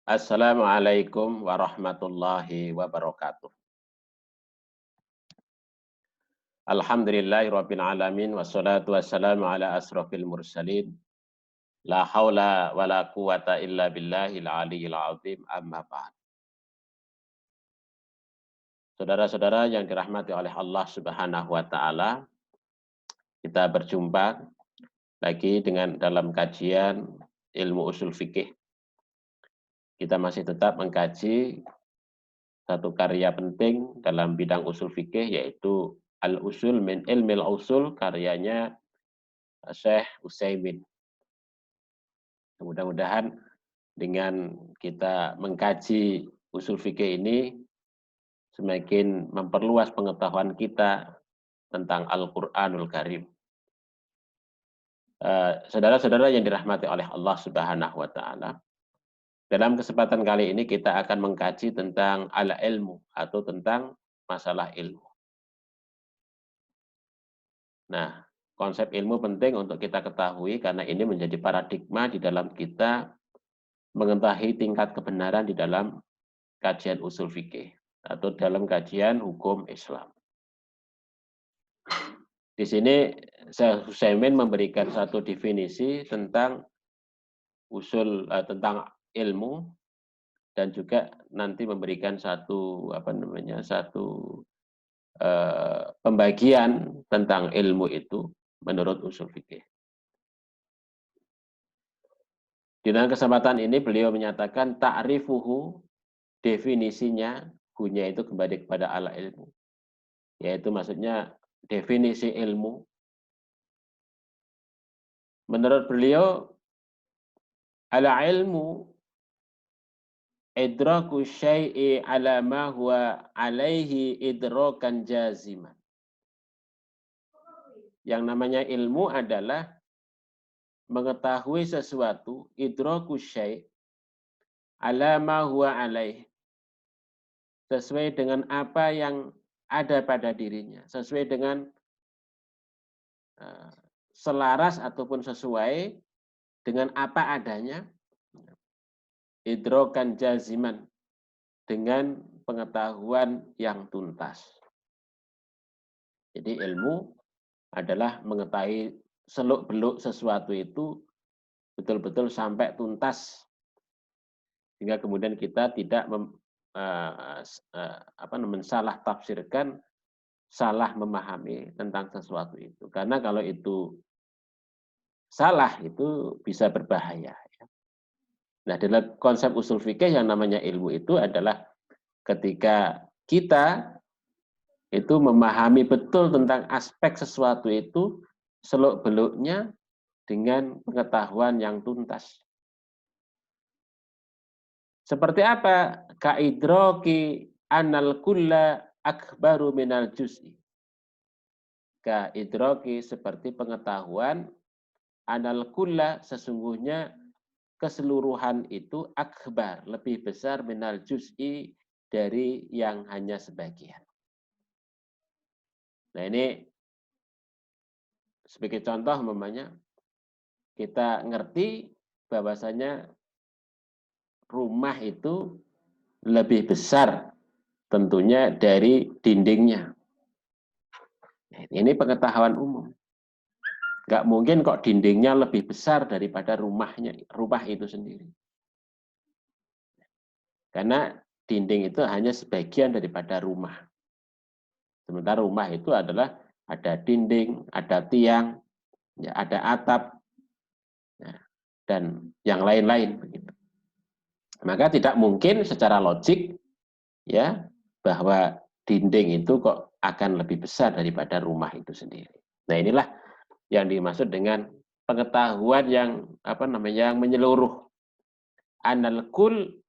Assalamualaikum warahmatullahi wabarakatuh. Alhamdulillahirabbil alamin wassalatu wassalamu ala asrofil mursalin. La haula wala quwata illa billahil aliyil azim amma ba'd. Saudara-saudara yang dirahmati oleh Allah Subhanahu wa taala, kita berjumpa lagi dalam kajian ilmu usul fikih. Kita masih tetap mengkaji satu karya penting dalam bidang usul fikih, yaitu Al-Usul min Ilmil Usul, karyanya Syekh Utsaimin. Mudah-mudahan dengan kita mengkaji usul fikih ini semakin memperluas pengetahuan kita tentang Al-Qur'anul Karim. Saudara-saudara yang dirahmati oleh Allah Subhanahu wa taala, dalam kesempatan kali ini kita akan mengkaji tentang al-ilmu atau tentang masalah ilmu. Nah, konsep ilmu penting untuk kita ketahui karena ini menjadi paradigma di dalam kita mengetahui tingkat kebenaran di dalam kajian usul fikih atau dalam kajian hukum Islam. Di sini Syekh Utsaimin memberikan satu definisi tentang tentang ilmu dan juga nanti memberikan satu pembagian tentang ilmu itu menurut usul fikih. Di dalam kesempatan ini beliau menyatakan ta'rifuhu, definisinya, hunya itu kembali kepada ala ilmu. Yaitu maksudnya definisi ilmu. Menurut beliau, ala ilmu idraku syai'i ala ma huwa alaihi idrakan jaziman. Yang namanya ilmu adalah mengetahui sesuatu, idraku syai' ala ma huwa alaihi, sesuai dengan apa yang ada pada dirinya, sesuai dengan selaras ataupun sesuai dengan apa adanya, idrokan jaziman, dengan pengetahuan yang tuntas. Jadi ilmu adalah mengetahui seluk-beluk sesuatu itu betul-betul sampai tuntas, sehingga kemudian kita tidak salah tafsirkan, salah memahami tentang sesuatu itu. Karena kalau itu salah, itu bisa berbahaya. Nah, dalam konsep usul fikih yang namanya ilmu itu adalah ketika kita itu memahami betul tentang aspek sesuatu itu seluk-beluknya dengan pengetahuan yang tuntas. Seperti apa? Ka'idroki anal kulla akbaru minal juz'i. Ka'idroki seperti pengetahuan anal kulla, sesungguhnya keseluruhan itu akbar, lebih besar minal juz'i, dari yang hanya sebagian. Nah, ini sebagai contoh umpamanya kita ngerti bahwasanya rumah itu lebih besar tentunya dari dindingnya. Ini pengetahuan umum. Nggak mungkin kok dindingnya lebih besar daripada rumah itu sendiri. Karena dinding itu hanya sebagian daripada rumah. Sementara rumah itu adalah ada dinding, ada tiang, ya, ada atap, ya, dan yang lain-lain. Maka tidak mungkin secara logik, ya, bahwa dinding itu kok akan lebih besar daripada rumah itu sendiri. Nah, inilah yang dimaksud dengan pengetahuan yang yang menyeluruh. Anal kul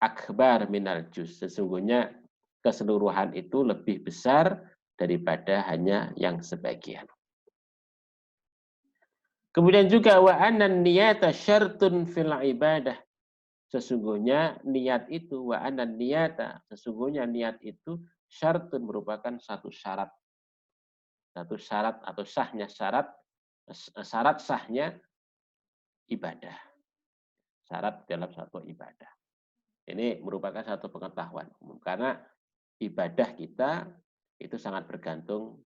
akbar minal juz. Sesungguhnya keseluruhan itu lebih besar daripada hanya yang sebagian. Kemudian juga wa anan niyata syartun fil ibadah. Sesungguhnya niat itu, wa anan niyata, sesungguhnya niat itu syartun, merupakan satu syarat. Satu syarat atau sahnya syarat sahnya ibadah. syarat dalam satu ibadah. Ini merupakan satu pengetahuan umum karena ibadah kita itu sangat bergantung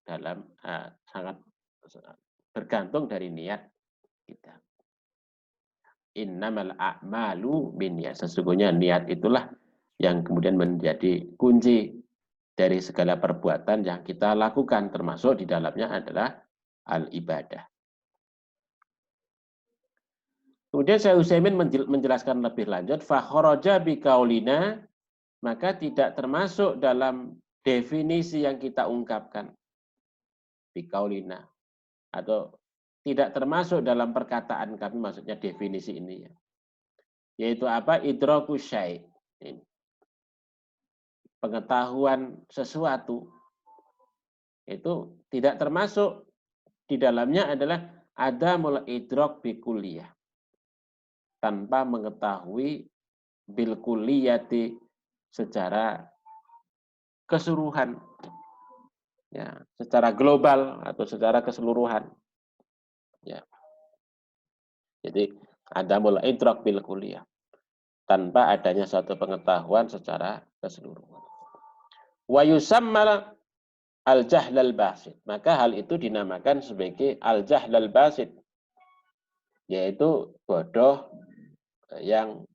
dari niat kita. Innamal a'malu binniyat. Sesungguhnya niat itulah yang kemudian menjadi kunci dari segala perbuatan yang kita lakukan, termasuk di dalamnya adalah al-ibadah. Kemudian Syekh Utsaimin menjelaskan lebih lanjut, fa kharaja bi qaulina, maka tidak termasuk dalam definisi yang kita ungkapkan bi qaulina, atau tidak termasuk dalam perkataan kami, maksudnya definisi ini ya. Yaitu apa? Idraku syai'. Pengetahuan sesuatu itu tidak termasuk di dalamnya adalah adamul idrak bi kulliyah. Tanpa mengetahui bil kulliyati secara keseluruhan. Ya, secara global atau secara keseluruhan. Ya. Jadi adamul idrak bil kulliyah, tanpa adanya satu pengetahuan secara keseluruhan. Wa yusammal al-jahlal basit. Maka hal itu dinamakan sebagai al-jahlal basit, yaitu bodoh yang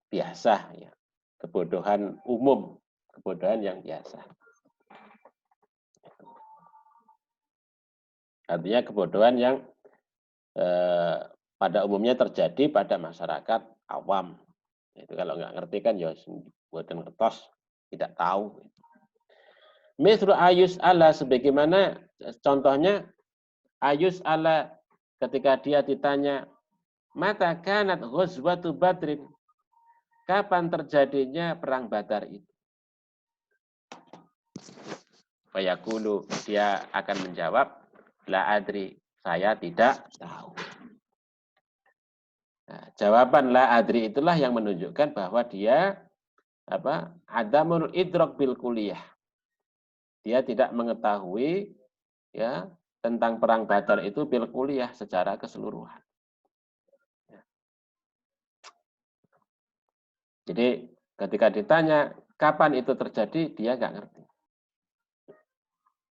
biasa, ya. Kebodohan umum, kebodohan yang biasa. Artinya kebodohan yang pada umumnya terjadi pada masyarakat awam. Itu kalau nggak ngerti kan ya buatan kertas, tidak tahu. Mithlu ayus ala, sebagaimana contohnya ayus ala ketika dia ditanya mata kanat ghazwatu badrin, kapan terjadinya perang Badar itu? Fayaqulu, dia akan menjawab, la adri, saya tidak tahu. Nah, jawaban la adri itulah yang menunjukkan bahwa dia adamul idrak bil kulliyah. Dia tidak mengetahui ya tentang perang Badar itu bil kulliyah secara keseluruhan. Ya. Jadi ketika ditanya kapan itu terjadi, dia nggak ngerti.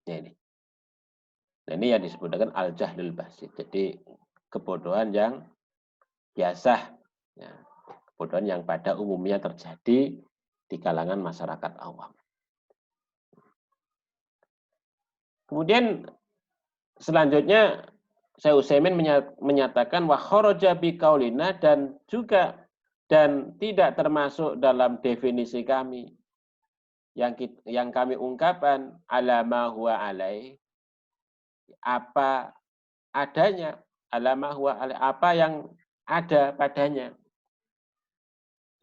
Ya, ini. Nah, ini yang disebut dengan al-jahlul basit. Jadi kebodohan yang biasa, ya. Kebodohan yang pada umumnya terjadi di kalangan masyarakat awam. Kemudian selanjutnya Syekh Utsaimin menyatakan wa kharaja bi qaulina, dan tidak termasuk dalam definisi kami yang kami ungkapkan ala ma huwa alai, apa adanya, ala ma huwa alai, apa yang ada padanya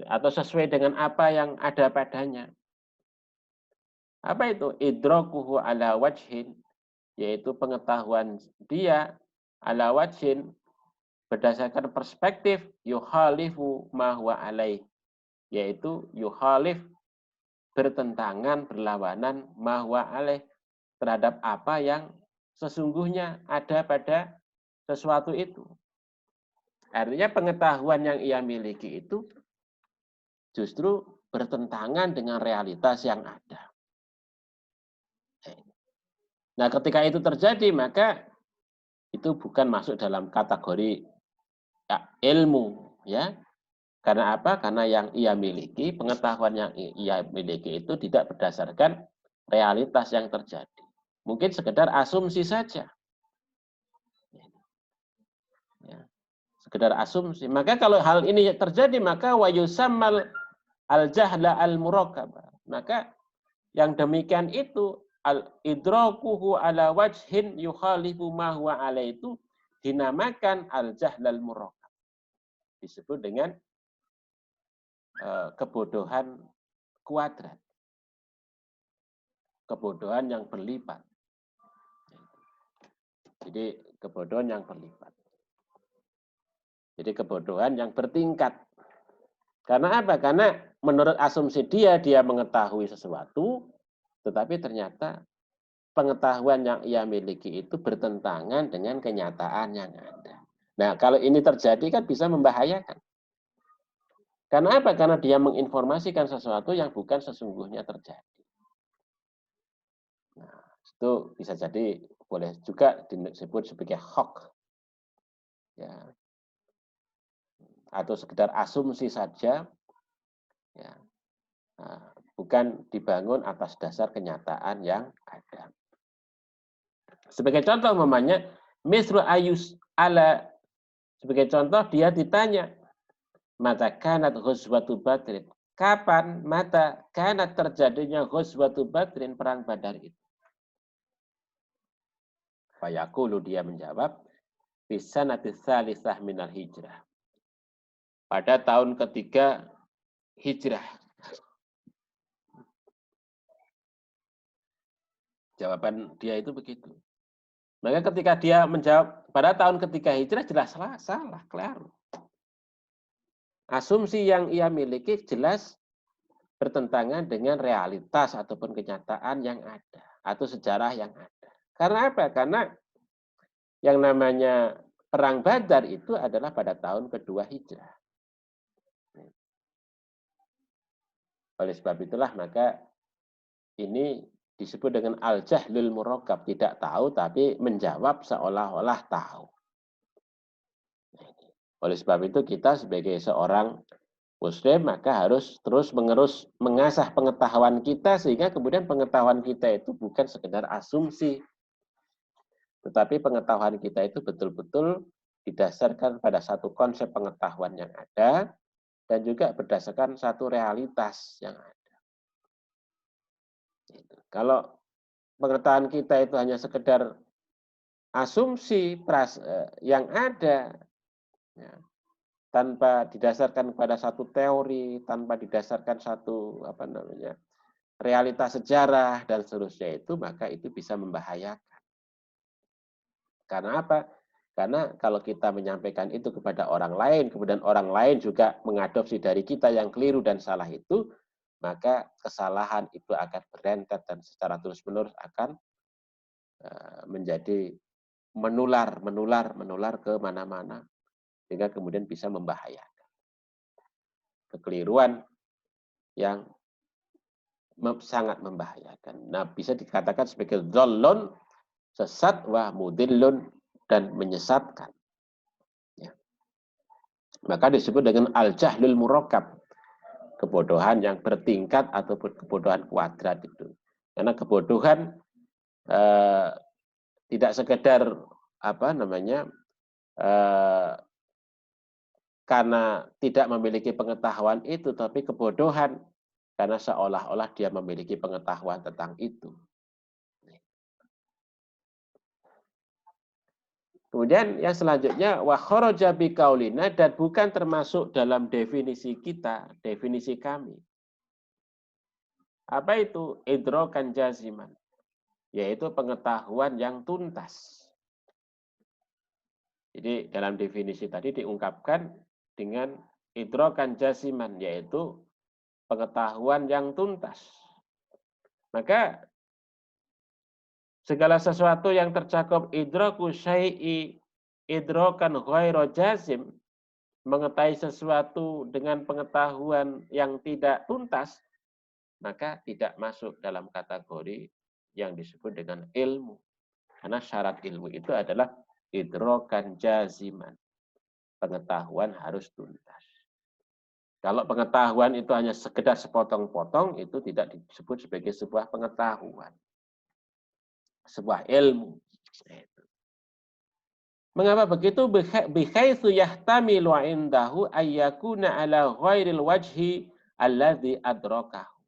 atau sesuai dengan apa yang ada padanya. Apa itu? Idrakuhu ala wajhin, yaitu pengetahuan dia ala wajhin berdasarkan perspektif yukhalifu ma huwa alaih, yaitu yukhalif bertentangan, berlawanan ma huwa alaih, terhadap apa yang sesungguhnya ada pada sesuatu itu. Artinya pengetahuan yang ia miliki itu justru bertentangan dengan realitas yang ada. Nah, ketika itu terjadi, maka itu bukan masuk dalam kategori ilmu, ya. Karena apa? Karena yang ia miliki, pengetahuan yang ia miliki itu tidak berdasarkan realitas yang terjadi. Mungkin sekedar asumsi saja. Ya. Sekedar asumsi. Maka kalau hal ini terjadi, maka wa yusammal al-jahla al-murakkabah. Maka yang demikian itu al-idrakuhu ala wajhin yukhalifu ma huwa alaihi, itu dinamakan al-jahlal murakkab. Disebut dengan kebodohan kuadrat. Kebodohan yang berlipat. Jadi kebodohan yang berlipat. Jadi kebodohan yang bertingkat. Karena apa? Karena menurut asumsi dia mengetahui sesuatu, tetapi ternyata pengetahuan yang ia miliki itu bertentangan dengan kenyataan yang ada. Nah, kalau ini terjadi kan bisa membahayakan. Karena apa? Karena dia menginformasikan sesuatu yang bukan sesungguhnya terjadi. Nah, itu bisa jadi boleh juga disebut sebagai hoax, ya, atau sekedar asumsi saja, ya, bukan dibangun atas dasar kenyataan yang ada. Sebagai contoh, umpamanya, misru ayus ala, sebagai contoh dia ditanya, mata kanat ghazwatu badrin. Kapan mata kanat terjadinya ghazwatu badrin, perang Badar itu? Fayaqulu, dia menjawab, bisanati tsalisah minal hijrah. Pada tahun ketiga hijrah. Jawaban dia itu begitu. Maka ketika dia menjawab pada tahun ketiga hijrah, jelas salah, keliru. Asumsi yang ia miliki jelas bertentangan dengan realitas ataupun kenyataan yang ada atau sejarah yang ada. Karena apa? Karena yang namanya perang Badar itu adalah pada tahun kedua hijrah. Oleh sebab itulah maka ini disebut dengan al-jahlul murakkab, tidak tahu tapi menjawab seolah-olah tahu. Oleh sebab itu kita sebagai seorang Muslim maka harus terus mengasah pengetahuan kita sehingga kemudian pengetahuan kita itu bukan sekedar asumsi, tetapi pengetahuan kita itu betul-betul didasarkan pada satu konsep pengetahuan yang ada dan juga berdasarkan satu realitas yang ada. Kalau pengetahuan kita itu hanya sekedar asumsi yang ada, ya, tanpa didasarkan pada satu teori, tanpa didasarkan satu realitas sejarah dan seterusnya itu, maka itu bisa membahayakan. Karena apa? Karena kalau kita menyampaikan itu kepada orang lain, kemudian orang lain juga mengadopsi dari kita yang keliru dan salah itu, maka kesalahan itu akan berentet dan secara terus-menerus akan menjadi menular ke mana-mana, sehingga kemudian bisa membahayakan. Kekeliruan yang sangat membahayakan. Nah, bisa dikatakan sebagai dzallun, sesat, wa mudillun, dan menyesatkan. Ya. Maka disebut dengan al-jahlul murakkab, kebodohan yang bertingkat ataupun kebodohan kuadrat itu. Karena kebodohan tidak sekedar karena tidak memiliki pengetahuan itu, tapi kebodohan karena seolah-olah dia memiliki pengetahuan tentang itu. Kemudian yang selanjutnya, wa kharaja biqaulina, dan bukan termasuk dalam definisi kita, definisi kami. Apa itu? Idrokan jaziman, yaitu pengetahuan yang tuntas. Jadi dalam definisi tadi diungkapkan dengan idrokan jaziman, yaitu pengetahuan yang tuntas. Maka segala sesuatu yang tercakup idroku syai'i idrokan ghairu jazim, mengetahui sesuatu dengan pengetahuan yang tidak tuntas, maka tidak masuk dalam kategori yang disebut dengan ilmu. Karena syarat ilmu itu adalah idrokan jaziman. Pengetahuan harus tuntas. Kalau pengetahuan itu hanya sekedar sepotong-potong, itu tidak disebut sebagai sebuah pengetahuan. Sebuah ilmu. Mengapa begitu? Bikhaitsu yahtamilu indahu ayyakuna ala ghairil wajhi alladzi adrakahu.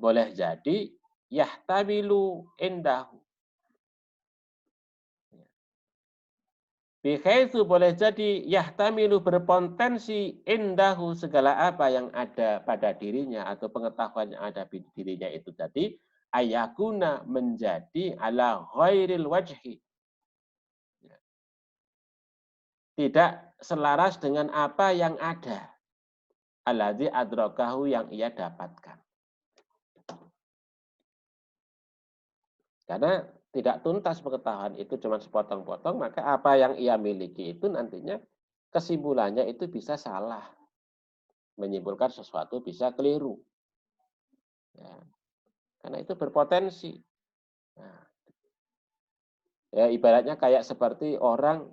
Boleh jadi yahtamilu indahu. Bikhaitsu boleh jadi yahtamilu berpotensi indahu, segala apa yang ada pada dirinya atau pengetahuan yang ada di dirinya itu tadi, ayakuna menjadi ala ghairil wajhi. Tidak selaras dengan apa yang ada. Alladzi adrakahu, yang ia dapatkan. Karena tidak tuntas pengetahuan itu, cuma sepotong-potong, maka apa yang ia miliki itu nantinya kesimpulannya itu bisa salah. menyimpulkan sesuatu bisa keliru. Ya, karena itu berpotensi. Nah, ya ibaratnya kayak seperti orang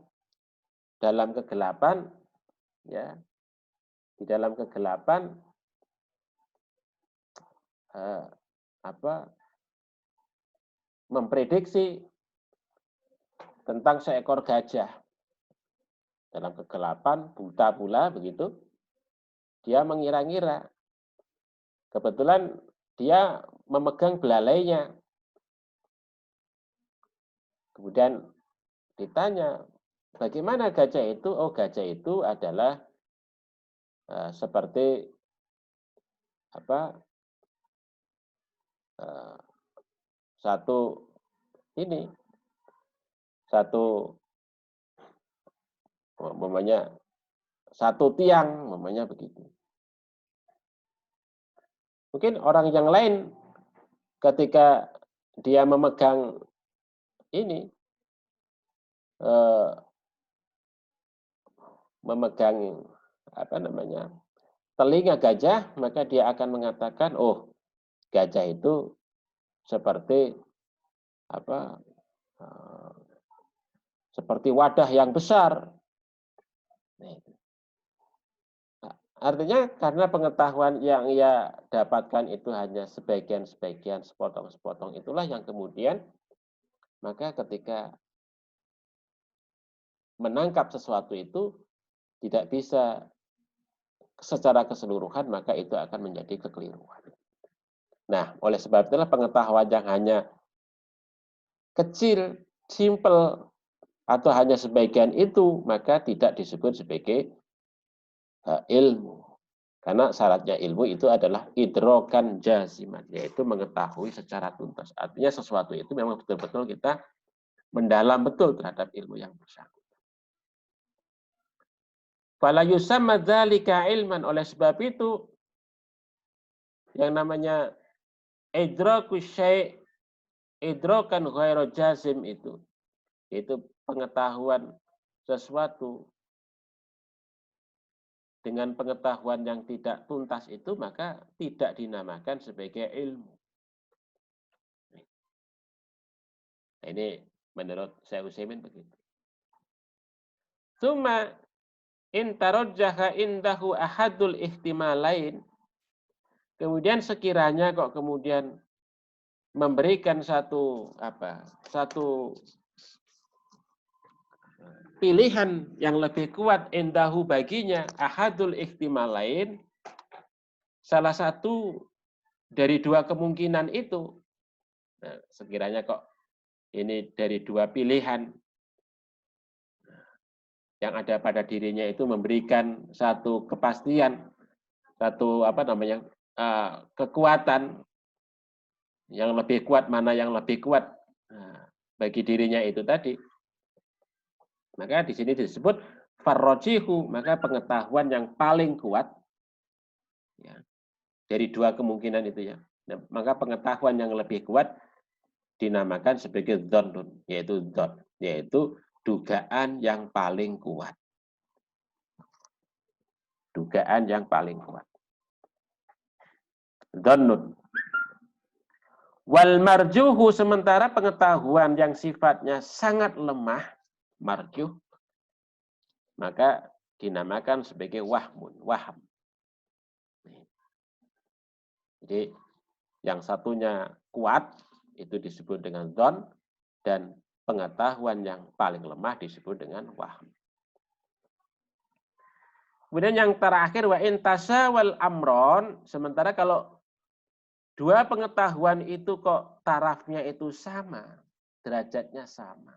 dalam kegelapan, ya di dalam kegelapan memprediksi tentang seekor gajah dalam kegelapan, buta pula begitu, dia mengira-ngira. Kebetulan dia memegang belalainya. Kemudian ditanya, bagaimana gajah itu? Oh, gajah itu adalah seperti satu ini, satu tiang, umpamanya begitu. Mungkin orang yang lain ketika dia memegang ini, memegang telinga gajah, maka dia akan mengatakan, oh, gajah itu seperti seperti wadah yang besar. Artinya karena pengetahuan yang ia dapatkan itu hanya sebagian-sebagian, sepotong-sepotong, itulah yang kemudian maka ketika menangkap sesuatu itu tidak bisa secara keseluruhan, maka itu akan menjadi kekeliruan. Nah, oleh sebab itulah pengetahuan yang hanya kecil, simple, atau hanya sebagian itu, maka tidak disebut sebagai ilmu. Karena syaratnya ilmu itu adalah idrokan jaziman, yaitu mengetahui secara tuntas. Artinya sesuatu itu memang betul-betul kita mendalam betul terhadap ilmu yang bersangkutan. Fala yusamma dzalika ilman, oleh sebab itu yang namanya idraku syai' idrokan ghairu jazim itu pengetahuan sesuatu dengan pengetahuan yang tidak tuntas itu, maka tidak dinamakan sebagai ilmu. Ini menurut Syekh Utsaimin begitu. Tsumma in tarajjaha indahu ahadul ihtimalain, kemudian sekiranya kok kemudian memberikan satu pilihan yang lebih kuat indahu baginya ahadul ihtimalain, salah satu dari dua kemungkinan itu. Nah, sekiranya kok ini dari dua pilihan yang ada pada dirinya itu memberikan satu kepastian, satu kekuatan yang lebih kuat, mana yang lebih kuat bagi dirinya itu tadi, maka di sini disebut farrojihu, maka pengetahuan yang paling kuat ya, dari dua kemungkinan itu ya. Nah, maka pengetahuan yang lebih kuat dinamakan sebagai dzannun, yaitu dugaan yang paling kuat. Dugaan yang paling kuat. Dzannun. Wal marjuhu, sementara pengetahuan yang sifatnya sangat lemah, marjuh, maka dinamakan sebagai wahmun, waham. Jadi yang satunya kuat itu disebut dengan dzon, dan pengetahuan yang paling lemah disebut dengan waham. Kemudian yang terakhir wa intasa wal amron, sementara kalau dua pengetahuan itu kok tarafnya itu sama, derajatnya sama,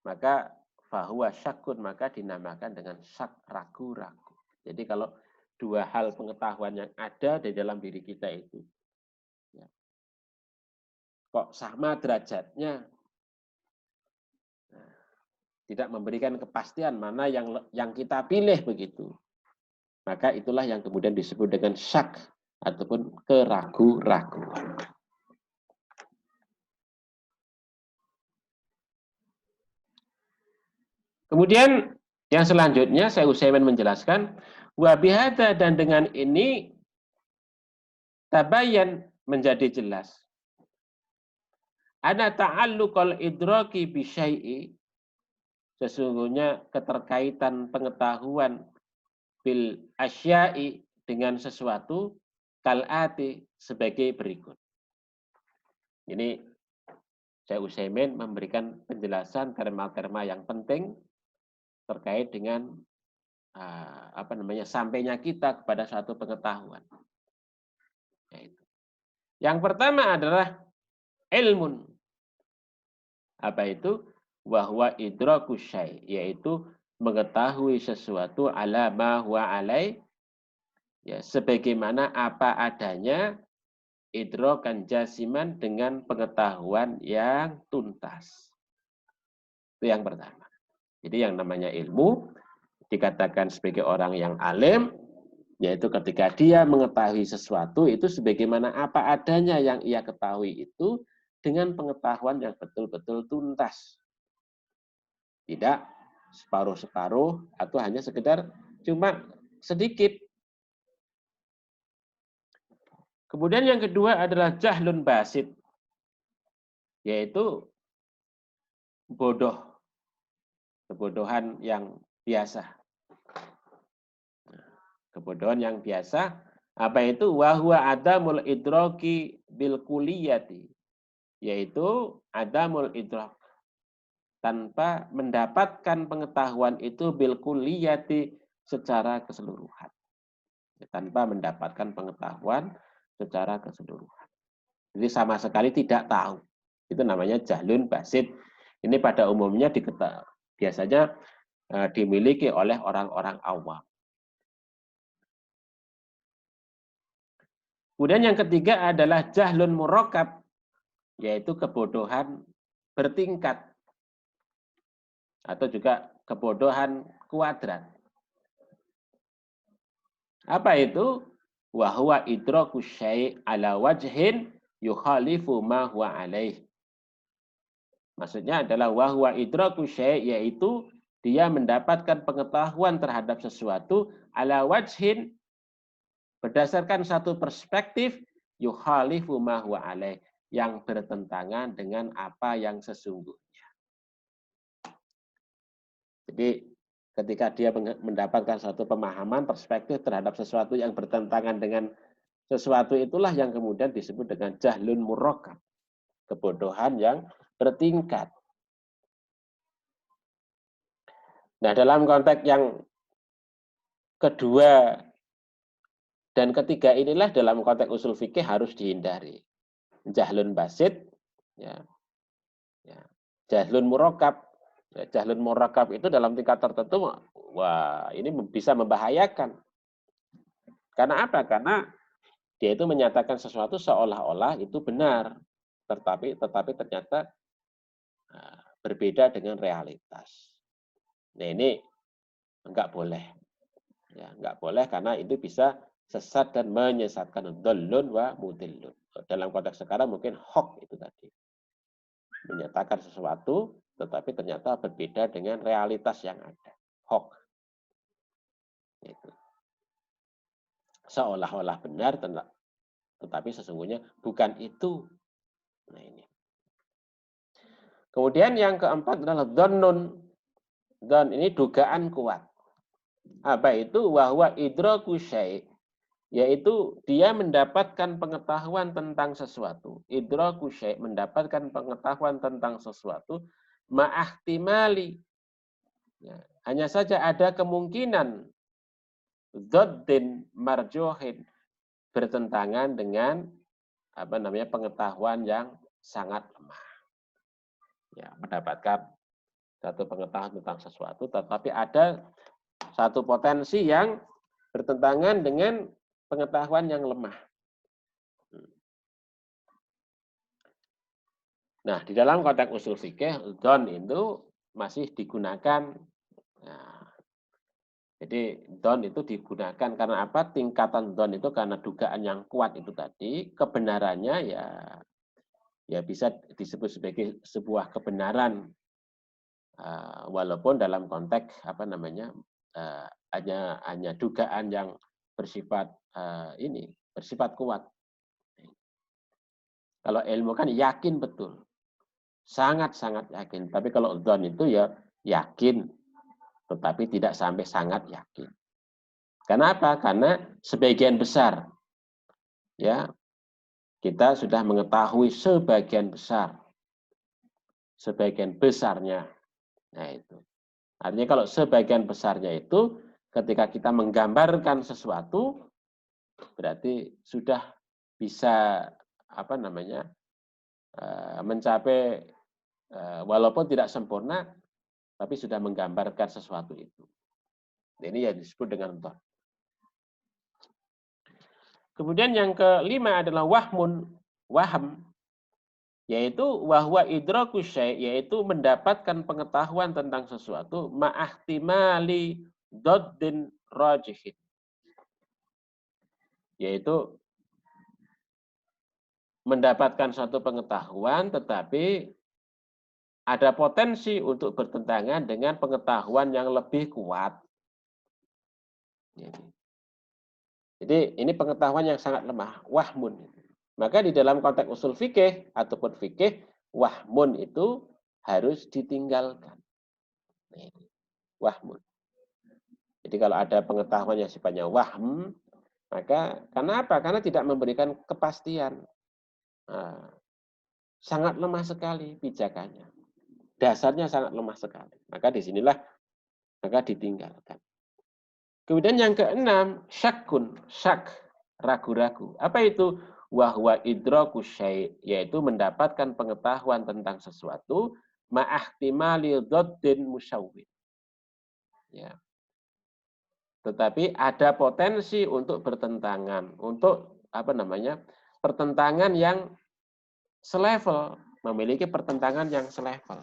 maka fahuwa syakun, maka dinamakan dengan syak, ragu-ragu. Jadi kalau dua hal pengetahuan yang ada di dalam diri kita itu ya, kok sama derajatnya, tidak memberikan kepastian mana yang kita pilih begitu, maka itulah yang kemudian disebut dengan syak ataupun keragu-raguan. Kemudian Yang selanjutnya saya Utsaimin menjelaskan wa bihadza, dan dengan ini tabayyan, menjadi jelas. Ana ta'alluqal idraki bi syai'i, sesungguhnya keterkaitan pengetahuan bil asya'i, dengan sesuatu, kalati, sebagai berikut. Ini Syekh Utsaimin memberikan penjelasan terma-terma yang penting terkait dengan sampainya kita kepada suatu pengetahuan. Yang pertama adalah ilmun. Apa itu? Wahwa idrakus syai', yaitu mengetahui sesuatu ala ma huwa alai, ya, sebagaimana apa adanya, idrakan jasiman, dengan pengetahuan yang tuntas. Itu yang pertama. Jadi yang namanya ilmu dikatakan sebagai orang yang alim, yaitu ketika dia mengetahui sesuatu itu sebagaimana apa adanya yang ia ketahui itu, dengan pengetahuan yang betul-betul tuntas. Tidak separuh-separuh atau hanya sekedar cuma sedikit. Kemudian yang kedua adalah jahlun basit, yaitu bodoh, kebodohan yang biasa. Kebodohan yang biasa, apa itu? Wahwa adamul idraki bil kuliyati, yaitu adamul idrak, tanpa mendapatkan pengetahuan itu bil kuliyati, secara keseluruhan. Tanpa mendapatkan pengetahuan secara keseluruhan. Jadi sama sekali tidak tahu. Itu namanya jahlun basit. Ini pada umumnya biasanya dimiliki oleh orang-orang awam. Kemudian yang ketiga adalah jahlun murakkab, yaitu kebodohan bertingkat atau juga kebodohan kuadrat. Apa itu? Wa huwa idraku syai' ala wajhin yukhalifu ma huwa alaih. Maksudnya adalah wa huwa idraku syai', yaitu dia mendapatkan pengetahuan terhadap sesuatu ala wajhin, berdasarkan satu perspektif, yukhalifu ma huwa alaih, yang bertentangan dengan apa yang sesungguhnya. Jadi ketika dia mendapatkan satu pemahaman, perspektif terhadap sesuatu yang bertentangan dengan sesuatu, itulah yang kemudian disebut dengan jahlun murakkab, kebodohan yang bertingkat. Nah, dalam konteks yang kedua dan ketiga inilah dalam konteks usul fikih harus dihindari. Jahlun basit, ya, jahlun murakkab. Ya, jahlun murakkab itu dalam tingkat tertentu, wah, ini bisa membahayakan. Karena apa? Karena dia itu menyatakan sesuatu seolah-olah itu benar, tetapi ternyata berbeda dengan realitas. Nah, ini enggak boleh. Ya, enggak boleh, karena itu bisa sesat dan menyesatkan. Dhallun wa mudillun. Dalam konteks sekarang mungkin hoax itu tadi. Menyatakan sesuatu tetapi ternyata berbeda dengan realitas yang ada. Hoax. Itu. Seolah-olah benar tetapi sesungguhnya bukan itu. Nah, ini. Kemudian yang keempat adalah dhannun. Dan ini dugaan kuat. Apa itu? Wahwa idraku syai', yaitu dia mendapatkan pengetahuan tentang sesuatu. Idraku syai', mendapatkan pengetahuan tentang sesuatu, ma'ahtimali. Ya, hanya saja ada kemungkinan dhaddin marjuhin, bertentangan dengan pengetahuan yang sangat lemah. Ya, mendapatkan satu pengetahuan tentang sesuatu, tetapi ada satu potensi yang bertentangan dengan pengetahuan yang lemah. Nah, di dalam konteks usul fikih, dzon itu masih digunakan. Nah, jadi dzon itu digunakan karena apa? Tingkatan dzon itu karena dugaan yang kuat itu tadi, kebenarannya ya bisa disebut sebagai sebuah kebenaran walaupun dalam konteks apa namanya hanya dugaan yang bersifat bersifat kuat. Kalau ilmu kan yakin betul, sangat-sangat yakin. Tapi kalau dzon itu ya yakin, tetapi tidak sampai sangat yakin. Kenapa? Karena sebagian besar ya kita sudah mengetahui sebagian besarnya. Nah itu. Artinya kalau sebagian besarnya itu ketika kita menggambarkan sesuatu berarti sudah bisa apa namanya mencapai walaupun tidak sempurna tapi sudah menggambarkan sesuatu itu. Ini yang disebut dengan dzon. Kemudian yang kelima adalah waham, yaitu wahwa idraku syai', yaitu mendapatkan pengetahuan tentang sesuatu ma'ahtimali dhaddin rajihin, yaitu mendapatkan suatu pengetahuan tetapi ada potensi untuk bertentangan dengan pengetahuan yang lebih kuat. Jadi ini pengetahuan yang sangat lemah, wahmun. Maka di dalam konteks usul fikih ataupun fikih, wahmun itu harus ditinggalkan. Wahmun. Jadi kalau ada pengetahuan yang sifatnya wahm, maka kenapa? Karena tidak memberikan kepastian. Sangat lemah sekali pijakannya. Dasarnya sangat lemah sekali. Maka disinilah maka ditinggalkan. Kemudian yang keenam, syak, ragu-ragu. Apa itu? Wahwa idraku syai', yaitu mendapatkan pengetahuan tentang sesuatu ma'ahtimali dhaddin musyawwih. Ya. Tetapi ada potensi untuk bertentangan, untuk apa namanya? Pertentangan yang selevel, memiliki pertentangan yang selevel.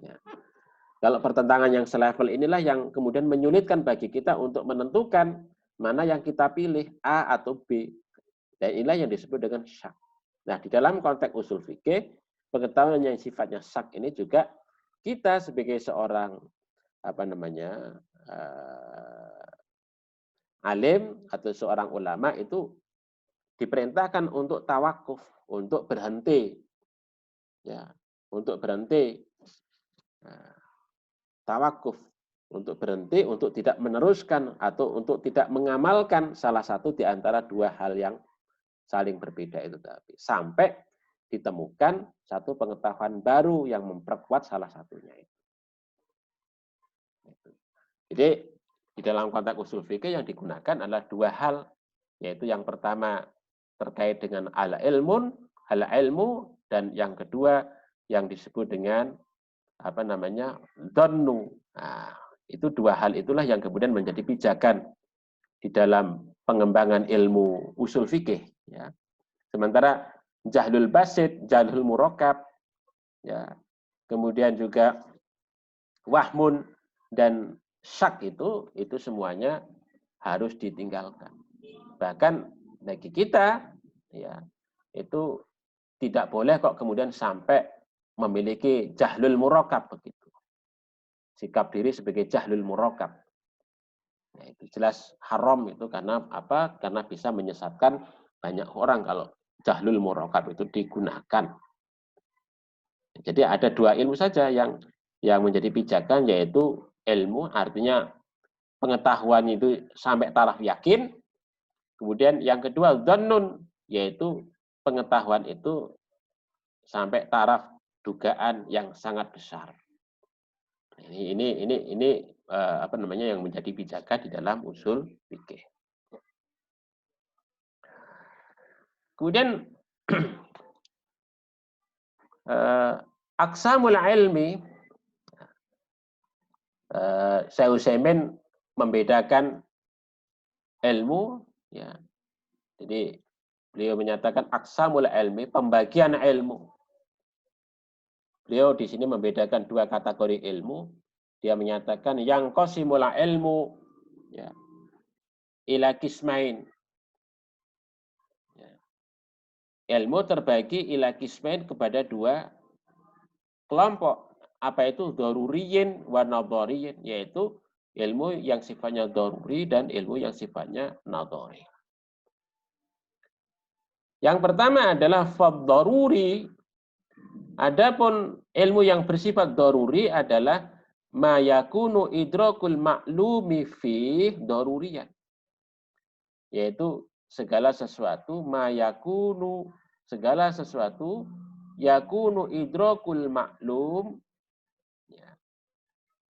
Ya. Kalau pertentangan yang selevel inilah yang kemudian menyulitkan bagi kita untuk menentukan mana yang kita pilih, A atau B. Dan inilah yang disebut dengan syak. Nah, di dalam konteks usul fikih, pengetahuan yang sifatnya syak ini juga kita sebagai seorang apa namanya alim atau seorang ulama itu diperintahkan untuk tawakuf, untuk berhenti. Ya, untuk berhenti. Nah, tawakuf, untuk berhenti, untuk tidak meneruskan atau untuk tidak mengamalkan salah satu di antara dua hal yang saling berbeda itu tadi. Sampai ditemukan satu pengetahuan baru yang memperkuat salah satunya itu. Jadi di dalam konteks usul fikih yang digunakan adalah dua hal, yaitu yang pertama terkait dengan al-ilmu, dan yang kedua yang disebut dengan apa namanya dhannu. Nah, itu dua hal itulah yang kemudian menjadi pijakan di dalam pengembangan ilmu usul fikih. Ya. Sementara jahlul basit, jahlul murakkab, ya, kemudian juga wahmun dan syak itu semuanya harus ditinggalkan. Bahkan bagi kita, ya, itu tidak boleh kok kemudian sampai memiliki jahlul murakkab begitu. Sikap diri sebagai jahlul murakkab. Nah, itu jelas haram itu karena apa? Karena bisa menyesatkan banyak orang kalau jahlul murakkab itu digunakan. Jadi ada dua ilmu saja yang menjadi pijakan, yaitu ilmu artinya pengetahuan itu sampai taraf yakin. Kemudian yang kedua dhannun, yaitu pengetahuan itu sampai taraf dugaan yang sangat besar. Ini apa namanya yang menjadi pijakan di dalam usul fikih. Kemudian aqsamul ilmi, Syekh Utsaimin membedakan ilmu, ya. Jadi beliau menyatakan aqsamul ilmi, pembagian ilmu. Beliau di sini membedakan dua kategori ilmu. Dia menyatakan yang qasimul ilmu, ya, ila qismain. Ya. Ilmu terbagi ila qismain kepada dua kelompok. apa itu daruriyin wa nadhariyin, yaitu ilmu yang sifatnya daruri dan ilmu yang sifatnya nadhari. Yang pertama adalah fad-daruri. Adapun ilmu yang bersifat daruri adalah ma yakunu idrakul ma'lumi fi daruriyan, yaitu segala sesuatu ma yakunu, segala sesuatu yakunu idrakul ma'lum, ya,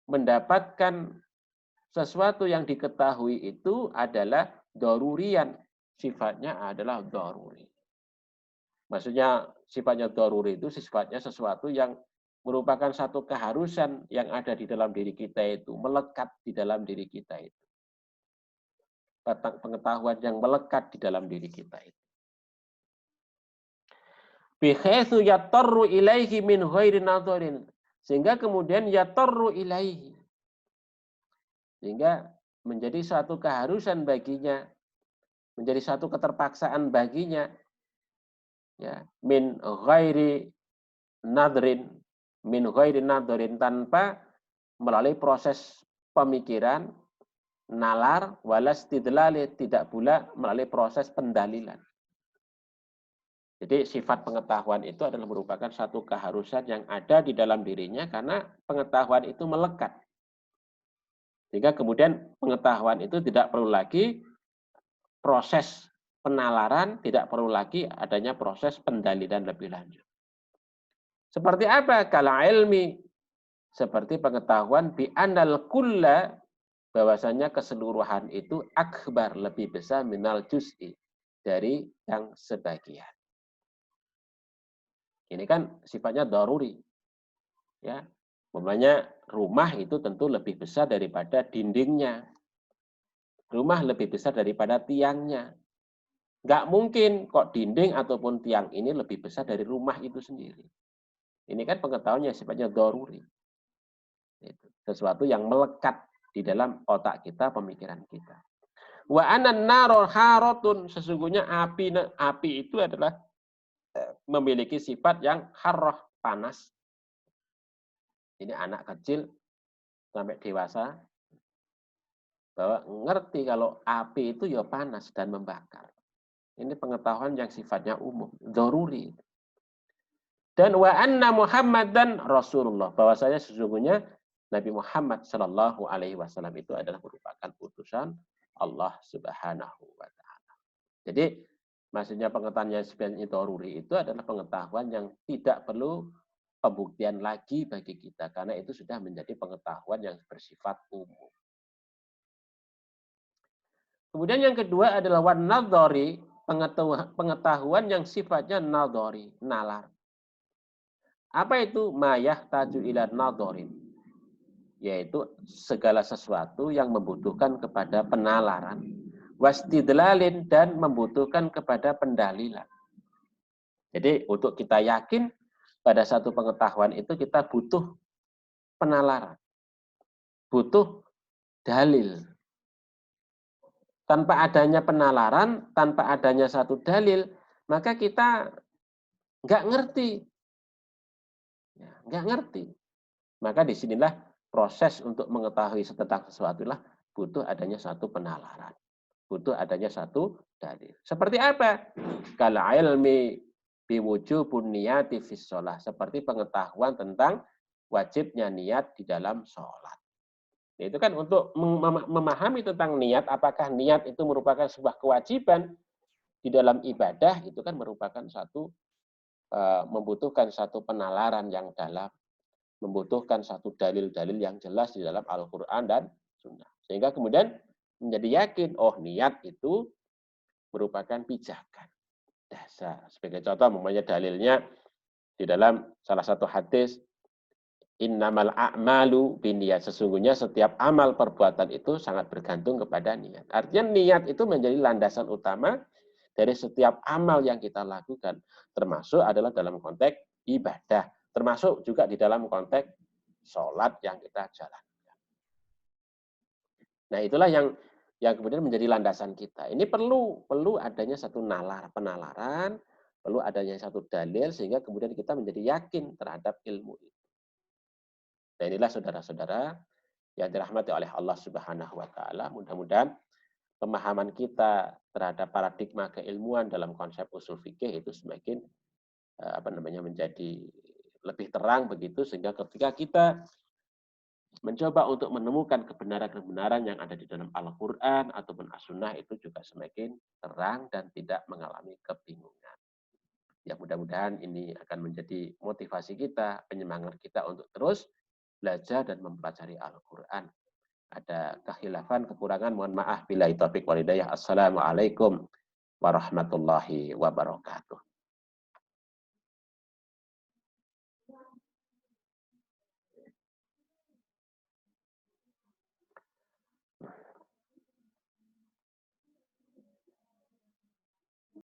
mendapatkan sesuatu yang diketahui itu adalah darurian, sifatnya adalah daruri. Maksudnya sifatnya daruri itu sifatnya sesuatu yang merupakan satu keharusan yang ada di dalam diri kita itu, melekat di dalam diri kita itu. Pengetahuan yang melekat di dalam diri kita itu. Bihaitsu yatarru ilaihi min ghairi nadharin. Sehingga kemudian yatarru ilaihi. Sehingga menjadi suatu keharusan baginya, menjadi suatu keterpaksaan baginya, ya, min ghairi nadrin, tanpa melalui proses pemikiran, nalar, walas tidlali, tidak pula melalui proses pendalilan. Jadi sifat pengetahuan itu adalah merupakan satu keharusan yang ada di dalam dirinya karena pengetahuan itu melekat. Sehingga kemudian pengetahuan itu tidak perlu lagi proses penalaran, tidak perlu lagi adanya proses pendalilan lebih lanjut. Seperti apa? Kala ilmi, seperti pengetahuan bi anal kulla, bahwasanya keseluruhan itu akbar, lebih besar minal juz'i, dari yang sebagian. Ini kan sifatnya daruri. Ya. Umpamanya rumah itu tentu lebih besar daripada dindingnya. Rumah lebih besar daripada tiangnya. Nggak mungkin kok dinding ataupun tiang ini lebih besar dari rumah itu sendiri. Ini kan pengetahuan yang sifatnya daruri. Sesuatu yang melekat di dalam otak kita, pemikiran kita. Wa anan narul haratun, sesungguhnya api itu adalah memiliki sifat yang harrah, panas. Ini anak kecil sampai dewasa bahwa ngerti kalau api itu ya panas dan membakar. Ini pengetahuan yang sifatnya umum, daruri. Dan wa anna Muhammadan Rasulullah, bahwasanya sesungguhnya Nabi Muhammad Shallallahu Alaihi Wasallam itu adalah merupakan utusan Allah Subhanahu Wa Taala. Jadi maksudnya pengetahuan yang sifatnya daruri itu adalah pengetahuan yang tidak perlu pembuktian lagi bagi kita, karena itu sudah menjadi pengetahuan yang bersifat umum. Kemudian yang kedua adalah wan nadhari, pengetahuan yang sifatnya nadhari, nalar. Apa itu? Mayah taju ila nadharin, yaitu segala sesuatu yang membutuhkan kepada penalaran, wastidlalin, dan membutuhkan kepada pendalilan. Jadi untuk kita yakin pada satu pengetahuan itu kita butuh penalaran, butuh dalil. Tanpa adanya penalaran, tanpa adanya satu dalil, maka kita nggak ngerti. Ya, nggak ngerti. Maka disinilah proses untuk mengetahui tentang sesuatu lah butuh adanya satu penalaran, butuh adanya satu dalil. Seperti apa? Kal ilmi biwujubun niyati fis shalah, seperti pengetahuan tentang wajibnya niat di dalam sholat. Itu kan untuk memahami tentang niat, apakah niat itu merupakan sebuah kewajiban di dalam ibadah, itu kan merupakan satu membutuhkan satu penalaran yang dalam, membutuhkan satu dalil-dalil yang jelas di dalam Al-Quran dan Sunnah. Sehingga kemudian menjadi yakin, oh niat itu merupakan pijakan dasar. Sebagai contoh, namanya dalilnya di dalam salah satu hadis, innamal a'malu binniyat, sesungguhnya setiap amal perbuatan itu sangat bergantung kepada niat. Artinya niat itu menjadi landasan utama dari setiap amal yang kita lakukan, termasuk adalah dalam konteks ibadah, termasuk juga di dalam konteks sholat yang kita jalankan. Nah, itulah yang kemudian menjadi landasan kita. Ini perlu adanya satu penalaran, perlu adanya satu dalil, sehingga kemudian kita menjadi yakin terhadap ilmu itu. Nah, inilah saudara-saudara yang dirahmati oleh Allah Subhanahu wa taala. Mudah-mudahan pemahaman kita terhadap paradigma keilmuan dalam konsep usul fikih itu semakin menjadi lebih terang begitu, sehingga ketika kita mencoba untuk menemukan kebenaran-kebenaran yang ada di dalam Al-Quran ataupun As-Sunnah itu juga semakin terang dan tidak mengalami kebingungan. Ya, mudah-mudahan ini akan menjadi motivasi kita, penyemangat kita untuk terus belajar dan mempelajari Al-Quran. Ada kekhilafan, kekurangan, mohon maaf. Billahi taufiq wal hidayah. Assalamualaikum warahmatullahi wabarakatuh.